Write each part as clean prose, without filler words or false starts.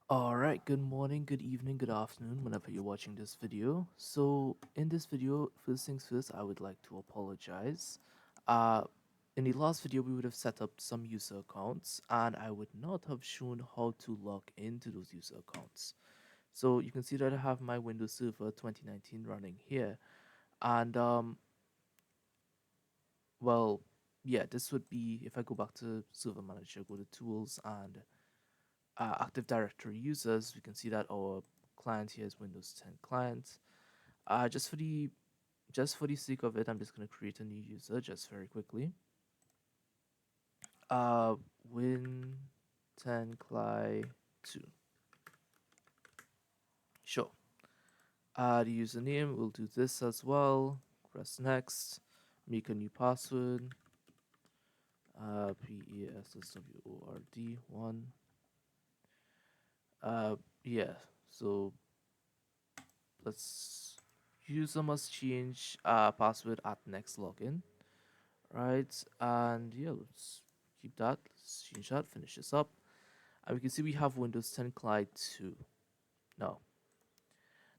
Alright, good morning, good evening, good afternoon, whenever you're watching this video. So, in this video, first things first, I would like to apologize. Uh, in the last video, we would have set up some user accounts, and I would not have shown how to log into those user accounts. So, you can see that I have my Windows Server 2019 running here, and well, yeah, this would be if I go back to Server Manager, go to Tools, and Active Directory users, we can see that our client here is Windows 10 client. Uh, just for the just for the sake of it, I'm just going to create a new user just very quickly. Uh, Win 10 Cli 2. Sure. The username, we'll do this as well. Press next. Make a new password. PESSWORD 1. Uh, yeah. So let's user must change password at next login, right? And yeah, let's keep that. Let's change that. Finish this up, and we can see we have Windows 10 Client 2. Now,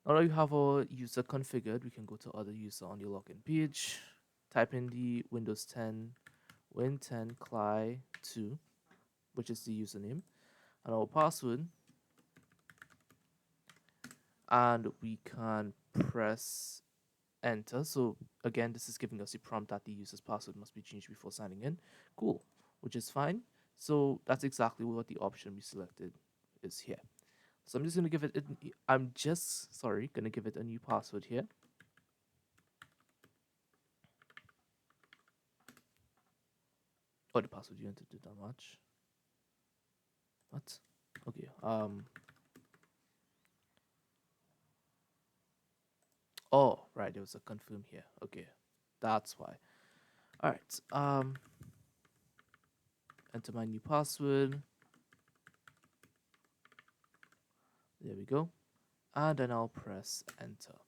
now that you have our user configured, we can go to other user on your login page. Type in the Windows 10 Win 10 Client 2, which is the username, and our password, and we can press enter. So again, this is giving us a prompt that the user's password must be changed before signing in. Cool, which is fine. So that's exactly what the option we selected is here. So I'm just gonna give it. I'm just sorry, gonna give it a new password here. Oh, the password you entered did not match. What? Okay. Oh, right. There was a confirm here. Okay, that's why. All right. Enter my new password. There we go. And then I'll press enter.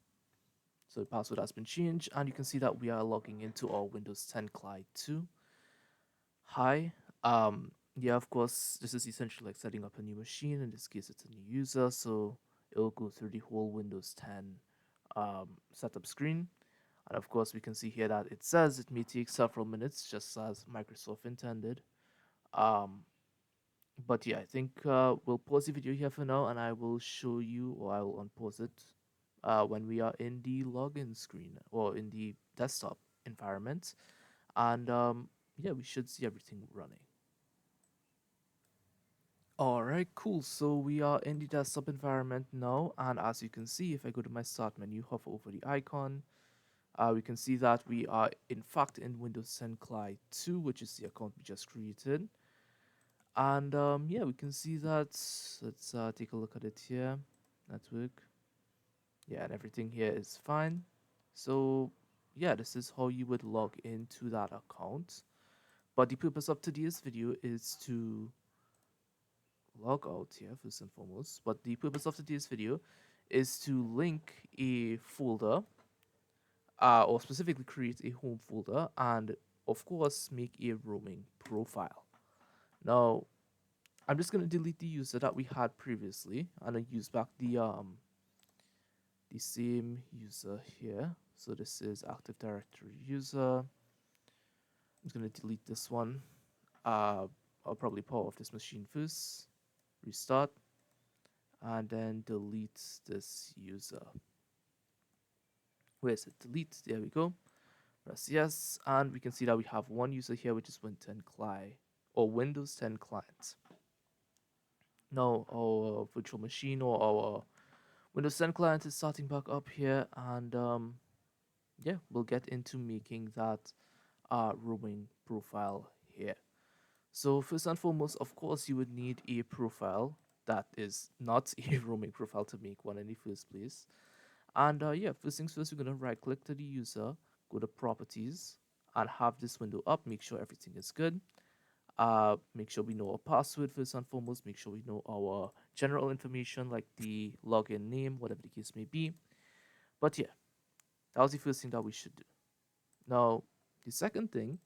So the password has been changed, and you can see that we are logging into our Windows 10 Client 2. Hi. Yeah, of course, this is essentially like setting up a new machine. In this case, it's a new user, so it'll go through the whole Windows 10 setup screen. And of course, we can see here that it says it may take several minutes, just as Microsoft intended. Um, but yeah, I think we'll pause the video here for now, and I will show you, or I will unpause it when we are in the login screen or in the desktop environment. And yeah, we should see everything running. All right, cool. So we are in the desktop environment now, and as you can see, if I go to my start menu, hover over the icon, we can see that we are in fact in Windows 10 Client 2, which is the account we just created. And yeah, we can see that. Let's take a look at it here. Network. Yeah, and everything here is fine. So yeah, this is how you would log into that account. But the purpose of today's video is to log out here first and foremost. But the purpose of today's video is to link a folder, or specifically create a home folder, and of course make a roaming profile. Now, I'm just gonna delete the user that we had previously, and I use back the same user here. So this is Active Directory user. I'm just gonna delete this one. I'll probably power off this machine first, restart, and then delete this user. Where is it? Delete. There we go. Press yes, and we can see that we have one user here, which is Windows 10 client or Windows 10 client. Now our virtual machine or our Windows 10 client is starting back up here, and yeah, we'll get into making that roaming profile here. So first and foremost, of course, you would need a profile that is not a roaming profile to make one in the first place. And yeah, first things first, we're gonna right click to the user, go to properties, and have this window up. Make sure everything is good. Make sure we know our password first and foremost. Make sure we know our general information like the login name, whatever the case may be. But yeah, that was the first thing that we should do. Now, the second thing,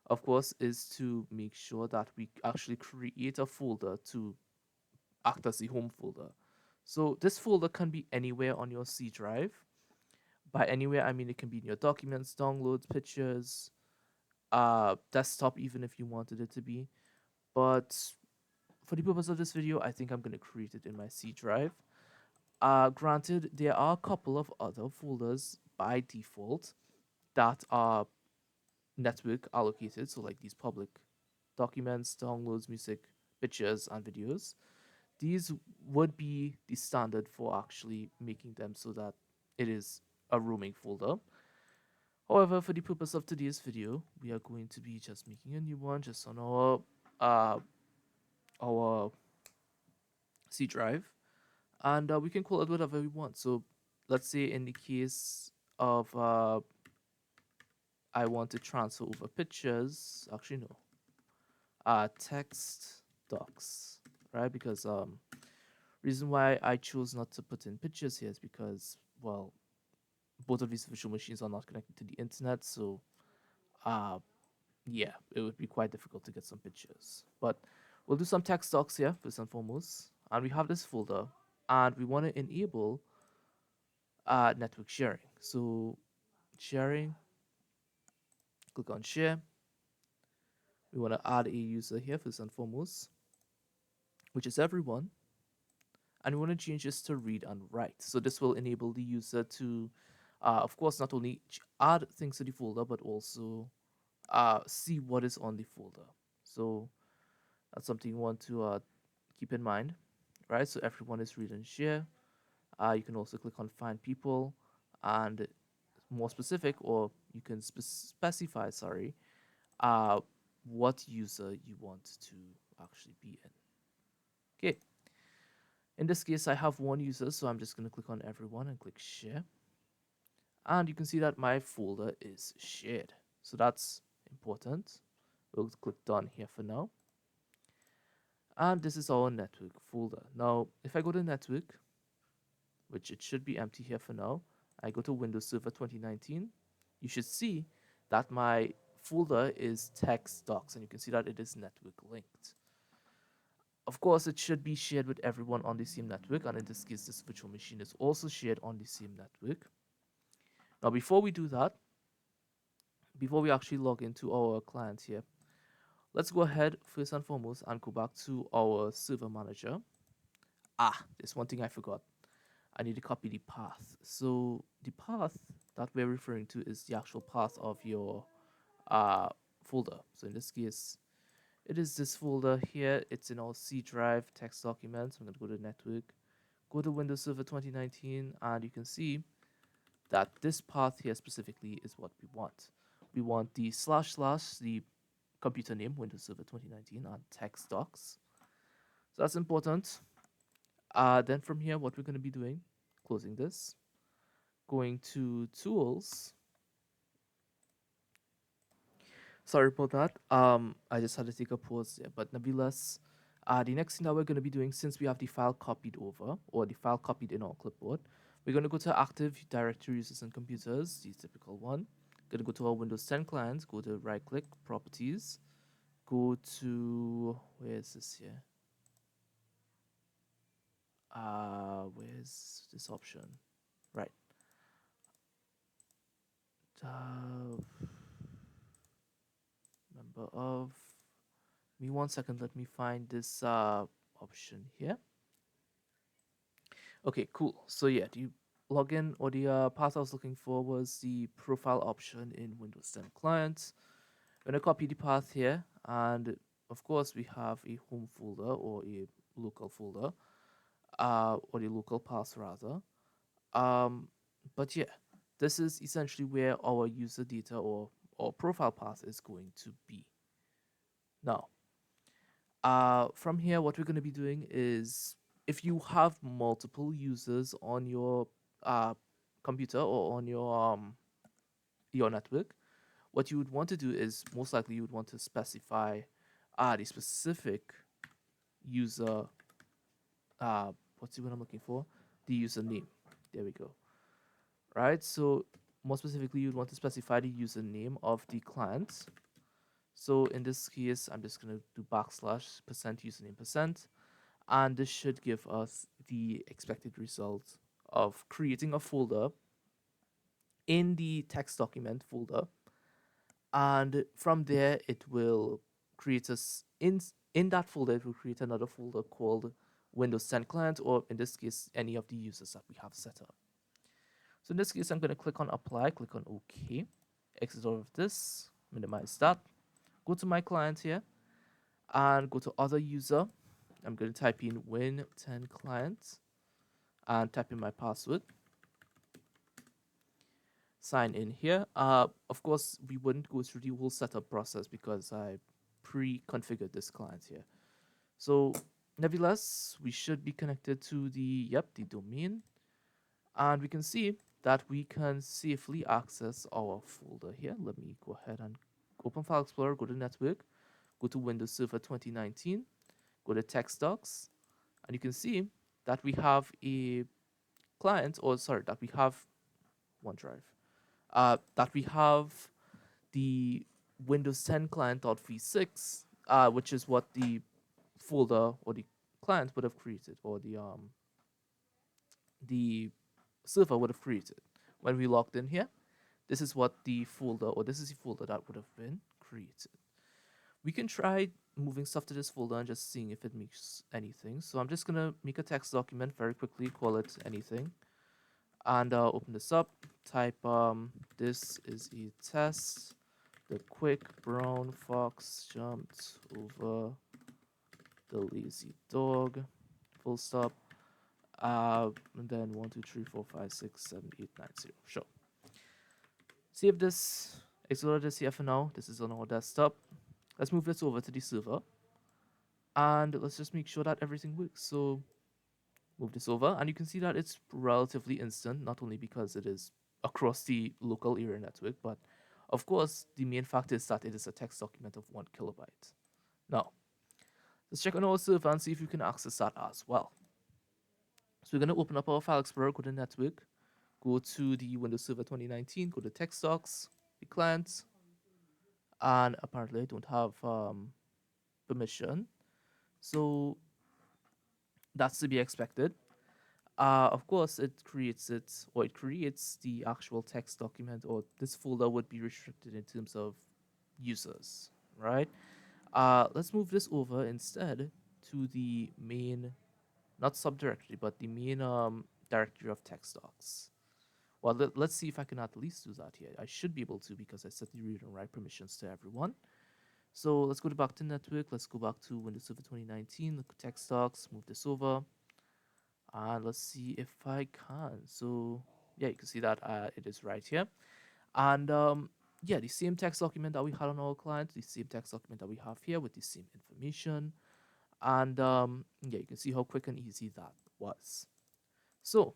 of course, is to make sure that we actually create a folder to act as the home folder. So this folder can be anywhere on your C drive. By anywhere, I mean it can be in your documents, downloads, pictures, desktop, even if you wanted it to be. But for the purpose of this video, I think I'm going to create it in my C drive. Granted, there are a couple of other folders by default that are network allocated, so like these public documents, downloads, music, pictures, and videos. These would be the standard for actually making them so that it is a roaming folder. However, for the purpose of today's video, we are going to be just making a new one just on uh, our C drive, and we can call it whatever we want. So let's say in the case of I want to transfer over pictures. Actually, no. Text docs, right? Because reason why I chose not to put in pictures here is because, well, both of these virtual machines are not connected to the internet, so uh yeah, it would be quite difficult to get some pictures. But we'll do some text docs here first and foremost, and we have this folder, and we want to enable network sharing. So sharing, click on share. We want to add a user here first and foremost, which is everyone, and we want to change this to read and write. So this will enable the user to, of course, not only add things to the folder, but also see what is on the folder. So that's something you want to keep in mind, right? So everyone is read and share. You can also click on find people and more specific, or you can specify, sorry, uh, what user you want to actually be in. Okay. In this case, I have one user, so I'm just going to click on everyone and click share. And you can see that my folder is shared. So that's important. We'll click done here for now. And this is our network folder. Now, if I go to network, which it should be empty here for now, I go to Windows Server 2019, you should see that my folder is text docs, and you can see that it is network linked. Of course, it should be shared with everyone on the same network, and in this case, this virtual machine is also shared on the same network. Now, before we do that, before we actually log into our client here, let's go ahead first and foremost and go back to our server manager. There's one thing I forgot. I need to copy the path. So the path that we're referring to is the actual path of your folder. So in this case, it is this folder here. It's in our C drive text documents. I'm going to go to network, go to Windows Server 2019, and you can see that this path here specifically is what we want. We want the // the computer name, Windows Server 2019, and text docs. So that's important. Then from here, what we're going to be doing, closing this, going to tools. Sorry about that. I just had to take a pause there, but nevertheless, the next thing that we're going to be doing, since we have the file copied over, or the file copied in our clipboard, we're going to go to Active Directory Users and Computers, the typical one. Going to go to our Windows 10 client, go to right click, Properties, go to, where is this here? Where's this option? Right. Member of, me 1 second, let me find this option here. Okay, cool. So yeah, the login or the path I was looking for was the profile option in Windows 10 clients. I'm gonna copy the path here, and of course we have a home folder or a local folder, or the local path rather. But yeah, this is essentially where our user data or profile path is going to be. Now, from here, what we're going to be doing is, if you have multiple users on your computer or on your network, what you would want to do is, most likely you would want to specify the specific user, what's the word I'm looking for? The username. There we go. Right? So more specifically, you'd want to specify the username of the client. So in this case, I'm just going to do \% username %. And this should give us the expected result of creating a folder in the text document folder, and from there it will create us in that folder. It will create another folder called Windows 10 Client, or in this case, any of the users that we have set up. So in this case, I'm going to click on Apply, click on OK, exit out of this, minimize that, go to my client here, and go to Other User. I'm going to type in Win10 Client and type in my password. Sign in here. Of course, we wouldn't go through the whole setup process because I pre-configured this client here. So nevertheless, we should be connected to the domain, and we can see that we can safely access our folder here. Let me go ahead and open File Explorer, go to Network, go to Windows Server 2019, go to Text Docs, and you can see that we have a client, or sorry, that we have OneDrive, that we have the Windows 10 client.v6, which is what the folder or the client would have created, or the server would have created when we logged in here. This is what the folder, or this is the folder that would have been created. We can try moving stuff to this folder and just seeing if it makes anything. So I'm just gonna make a text document very quickly, call it anything, and open this up. Type this is a test. The quick brown fox jumped over the lazy dog. Full stop. And then 1, 2, 3, 4, 5, 6, 7, 8, 9, 0. Sure. Save this. Explore this here for now. This is on our desktop. Let's move this over to the server. And let's just make sure that everything works. So move this over, and you can see that it's relatively instant, not only because it is across the local area network, but of course, the main fact is that it is a text document of 1 KB. Now, let's check on our server and see if we can access that as well. So we're going to open up our File Explorer, go to Network, go to the Windows Server 2019, go to Text Docs, the client, and apparently I don't have permission. So that's to be expected. Of course, it creates the actual text document, or this folder would be restricted in terms of users, right? Let's move this over instead to the main, not subdirectory, but the main directory of text docs. Well, let's see if I can at least do that here. I should be able to because I set the read and write permissions to everyone. So let's go back to network. Let's go back to Windows Server 2019, look at text docs, move this over. And let's see if I can. So yeah, you can see that it is right here. And yeah, the same text document that we had on our client, the same text document that we have here with the same information. And yeah, you can see how quick and easy that was. So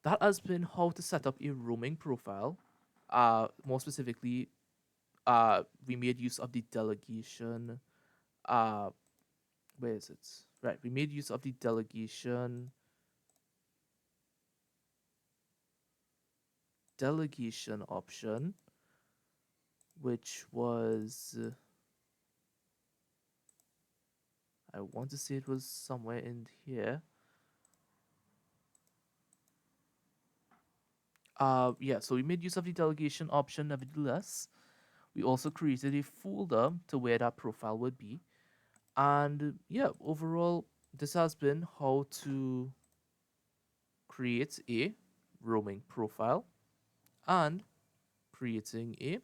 that has been how to set up a roaming profile. More specifically, we made use of the delegation. Uh, where is it? Right, we made use of the delegation option, which was I want to say it was somewhere in here. Yeah, so we made use of the delegation option nevertheless. We also created a folder to where that profile would be. And yeah, overall, this has been how to create a roaming profile and creating a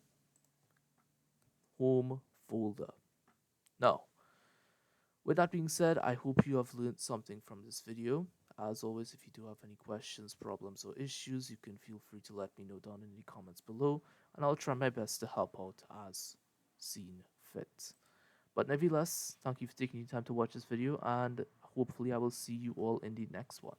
home folder. Now, with that being said, I hope you have learned something from this video. As always, if you do have any questions, problems, or issues, you can feel free to let me know down in the comments below, and I'll try my best to help out as seen fit. But nevertheless, thank you for taking the time to watch this video, and hopefully I will see you all in the next one.